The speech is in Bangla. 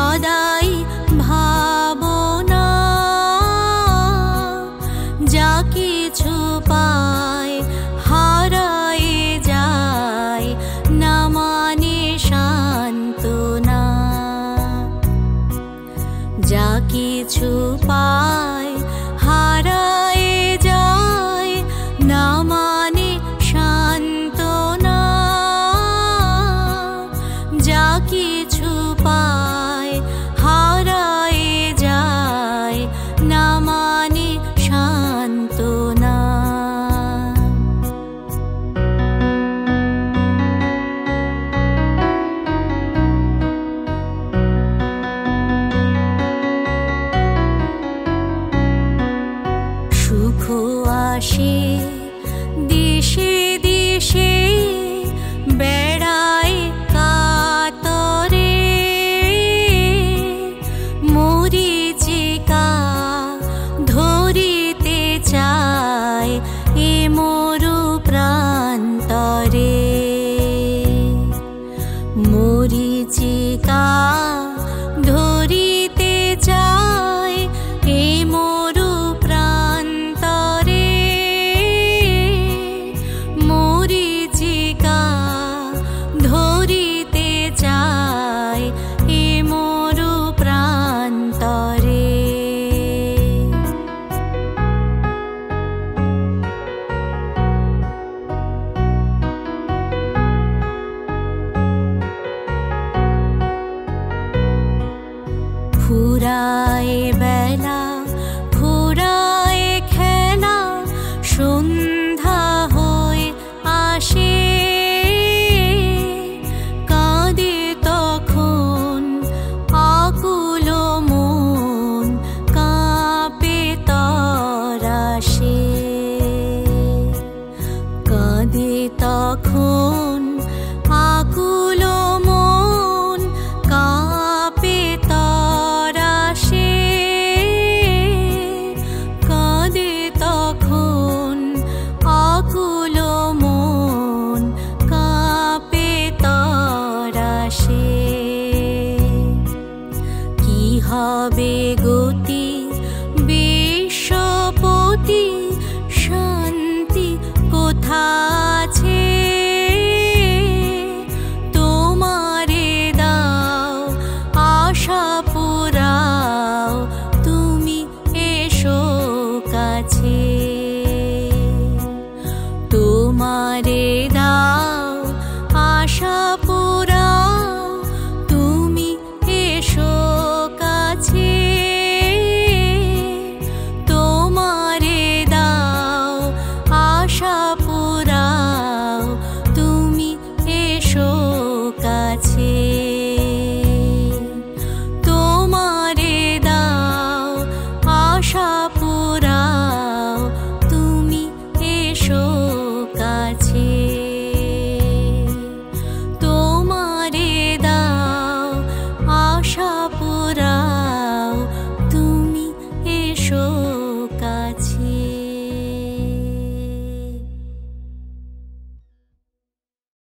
সদাই ভাবনা যা কিছু পায় হারায় যায় না মানে সান্ত্বনা যা কিছু পায় হারায় যায় না মানে সান্ত্বনা যা কিছু পায় হারায় যায় না মানে সান্ত্বনা সুখ আসে দেশে দেশে বেড়ায় কাতরে মরিচিকা ধরিতে চায় এ মরু প্রান্তরে মরিচিকা ধরিতে চায় এ মরু প্রান্তরে মরিচিকা ধরিতে চায় এ মরু প্রান্তরে ফুরায় বেলা ফুরায় খেলা সন্ধ্যা হয়ে আসে কাঁদে তখন আকুল মন কাঁপে তরাসে কাঁদে তখন আকুল মন কাঁপে তরাসে কাঁদে তখন আকুল মন কাঁপে তরাসে কি হবে গো